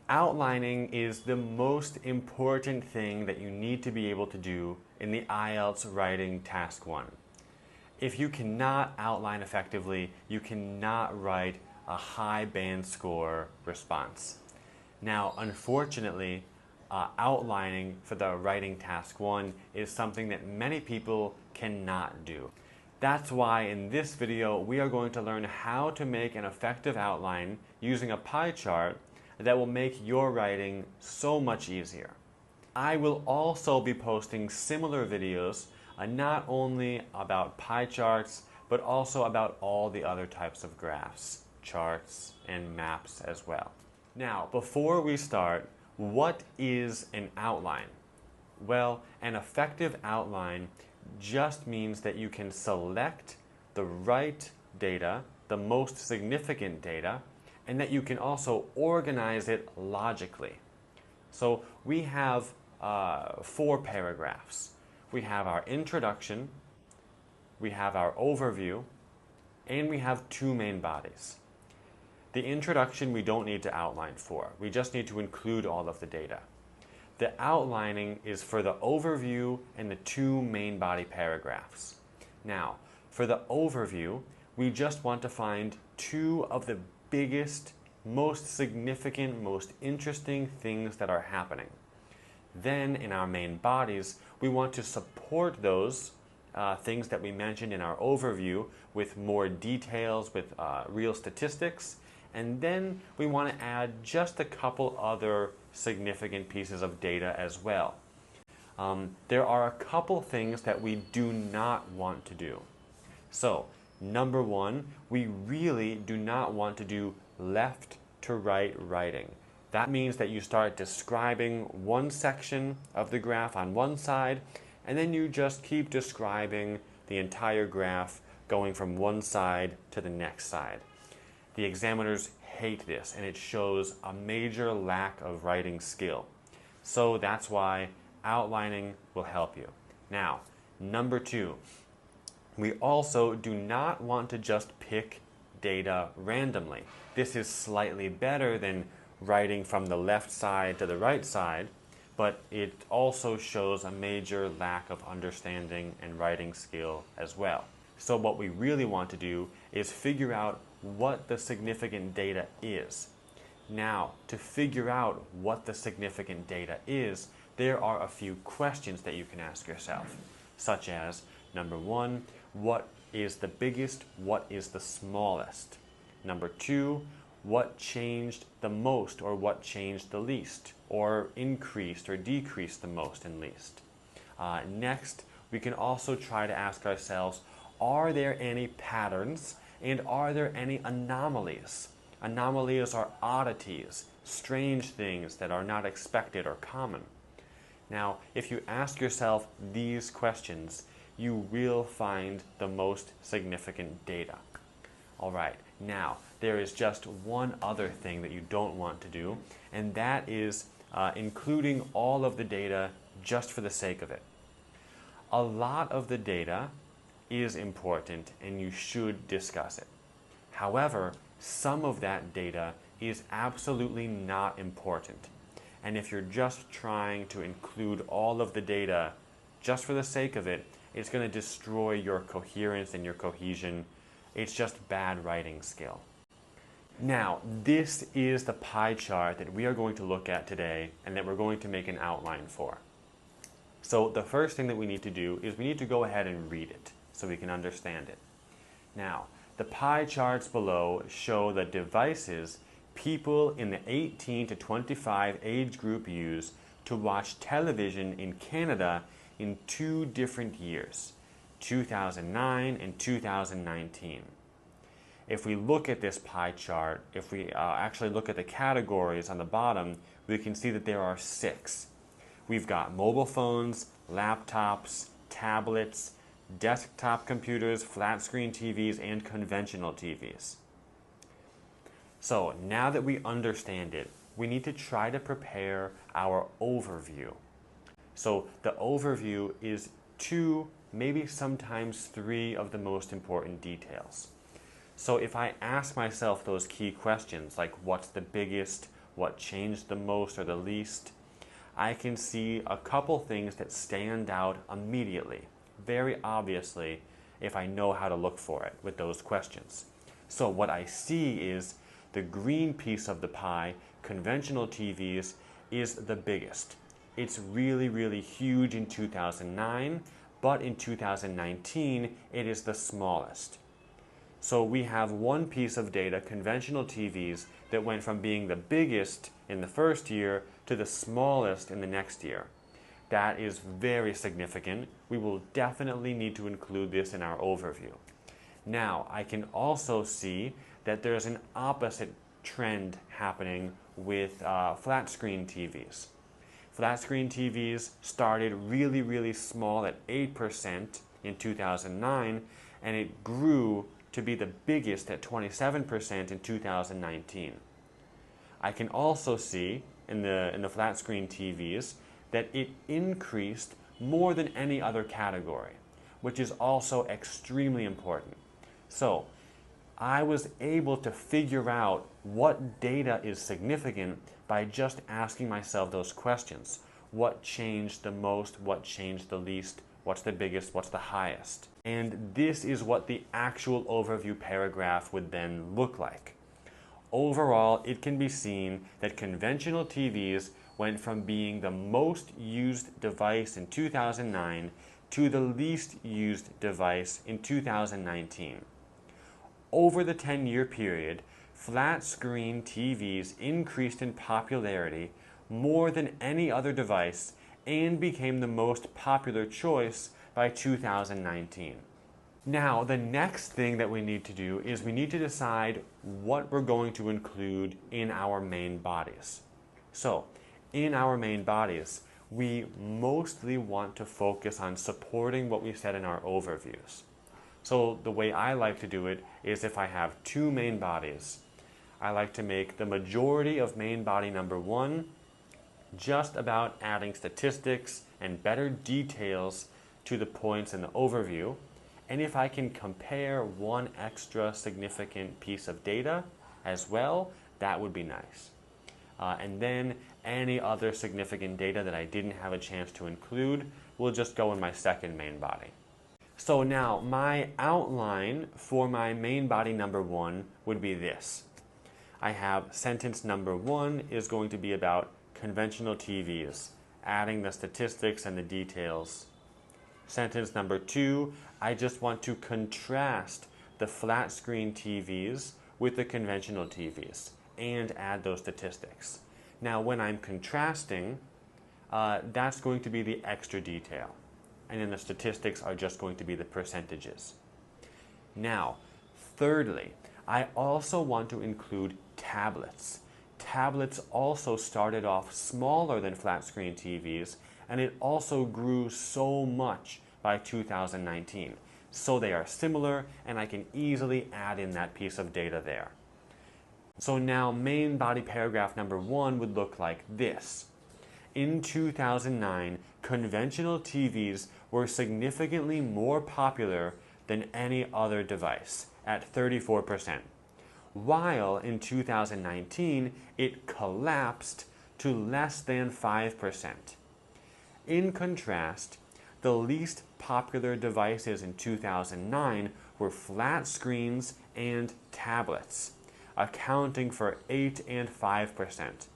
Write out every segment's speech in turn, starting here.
Outlining is the most important thing that you need to be able to do in the IELTS writing task 1. If you cannot outline effectively, you cannot write a high band score response. Now, unfortunately, outlining for the writing task 1 is something that many people cannot do. That's why in this video we are going to learn how to make an effective outline using a pie chart that will make your writing so much easier. I will also be posting similar videos not only about pie charts but also about all the other types of graphs, charts, and maps as well. Now, before we start, what is an outline? Well, an effective outline just means that you can select the right data, the most significant data, and that you can also organize it logically. So we have 4 paragraphs. We have our introduction, we have our overview, and we have 2 main bodies. The introduction we don't need to outline for. We just need to include all of the data. The outlining is for the overview and the 2 main body paragraphs. Now, for the overview, we just want to find 2 of the biggest, most significant, most interesting things that are happening. Then in our main bodies, we want to support those things that we mentioned in our overview with more details, with real statistics, and then we want to add just a couple other significant pieces of data as well. There are a couple things that we do not want to do. So, number 1, we really do not want to do left to right writing. That means that you start describing one section of the graph on one side, and then you just keep describing the entire graph going from one side to the next side. The examiners hate this, and it shows a major lack of writing skill. So that's why outlining will help you. Now, number 2, we also do not want to just pick data randomly. This is slightly better than writing from the left side to the right side, but it also shows a major lack of understanding and writing skill as well. So what we really want to do is figure out what the significant data is. Now, to figure out what the significant data is, there are a few questions that you can ask yourself, such as, number 1, what is the biggest, what is the smallest? Number 2, what changed the most or what changed the least, or increased or decreased the most and least? Next, we can also try to ask ourselves, are there any patterns and are there any anomalies? Anomalies are oddities, strange things that are not expected or common. Now, if you ask yourself these questions, you will find the most significant data. All right, now, there is just one other thing that you don't want to do, and that is including all of the data just for the sake of it. A lot of the data is important and you should discuss it. However, some of that data is absolutely not important. And if you're just trying to include all of the data just for the sake of it, it's going to destroy your coherence and your cohesion. It's just bad writing skill. Now, this is the pie chart that we are going to look at today and that we're going to make an outline for. So the first thing that we need to do is we need to go ahead and read it so we can understand it. Now, the pie charts below show the devices people in the 18 to 25 age group use to watch television in Canada in 2 different years, 2009 and 2019. If we look at this pie chart, if we actually look at the categories on the bottom, we can see that there are 6. We've got mobile phones, laptops, tablets, desktop computers, flat screen TVs, and conventional TVs. So now that we understand it, we need to try to prepare our overview. So the overview is 2, maybe sometimes 3 of the most important details. So if I ask myself those key questions like what's the biggest, what changed the most or the least, I can see a couple things that stand out immediately, very obviously, if I know how to look for it with those questions. So what I see is the green piece of the pie, conventional TVs, is the biggest. It's really, really huge in 2009, but in 2019, it is the smallest. So we have one piece of data, conventional TVs, that went from being the biggest in the first year to the smallest in the next year. That is very significant. We will definitely need to include this in our overview. Now, I can also see that there's an opposite trend happening with flat screen TVs. Flat screen TVs started really, really small at 8% in 2009, and it grew to be the biggest at 27% in 2019. I can also see in the flat screen TVs that it increased more than any other category, which is also extremely important. So I was able to figure out what data is significant by just asking myself those questions. What changed the most? What changed the least? What's the biggest? What's the highest? And this is what the actual overview paragraph would then look like. Overall, it can be seen that conventional TVs went from being the most used device in 2009 to the least used device in 2019. Over the 10-year period, flat screen TVs increased in popularity more than any other device and became the most popular choice by 2019. Now, the next thing that we need to do is we need to decide what we're going to include in our main bodies. So, in our main bodies, we mostly want to focus on supporting what we said in our overviews. So the way I like to do it is if I have two main bodies, I like to make the majority of main body number 1 just about adding statistics and better details to the points in the overview. And if I can compare one extra significant piece of data as well, that would be nice. And then any other significant data that I didn't have a chance to include will just go in my second main body. So now my outline for my main body number 1 would be this. I have sentence number 1 is going to be about conventional TVs, adding the statistics and the details. Sentence number 2, I just want to contrast the flat screen TVs with the conventional TVs and add those statistics. Now when I'm contrasting, that's going to be the extra detail. And then the statistics are just going to be the percentages. Now, thirdly, I also want to include tablets. Tablets also started off smaller than flat screen TVs, and it also grew so much by 2019. So they are similar, and I can easily add in that piece of data there. So now main body paragraph number 1 would look like this. In 2009, conventional TVs were significantly more popular than any other device, at 34%, while in 2019 it collapsed to less than 5%. In contrast, the least popular devices in 2009 were flat screens and tablets, accounting for 8 and 5%.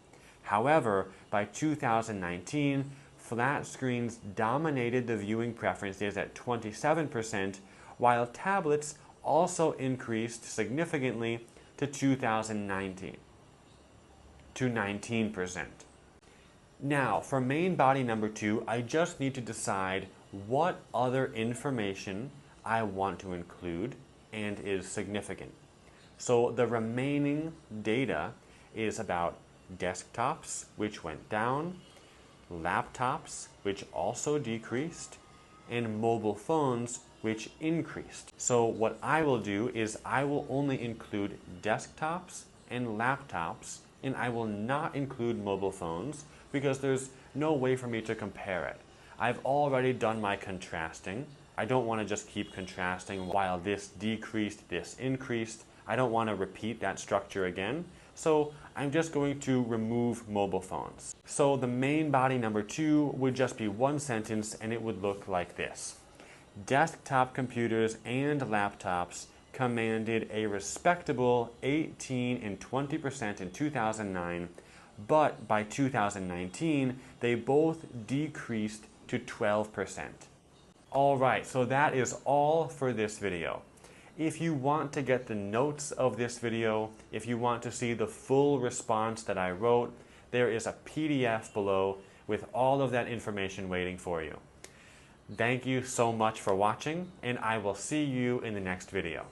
However, by 2019, flat screens dominated the viewing preferences at 27%, while tablets also increased significantly to 19%. Now, for main body number 2, I just need to decide what other information I want to include and is significant. So the remaining data is about desktops, which went down, laptops, which also decreased, and mobile phones, which increased. So what I will do is I will only include desktops and laptops, and I will not include mobile phones because there's no way for me to compare it. I've already done my contrasting. I don't want to just keep contrasting while this decreased, this increased. I don't want to repeat that structure again. So I'm just going to remove mobile phones. So the main body number 2 would just be one sentence, and it would look like this. Desktop computers and laptops commanded a respectable 18 and 20% in 2009, but by 2019, they both decreased to 12%. Alright, so that is all for this video. If you want to get the notes of this video, if you want to see the full response that I wrote, there is a PDF below with all of that information waiting for you. Thank you so much for watching, and I will see you in the next video.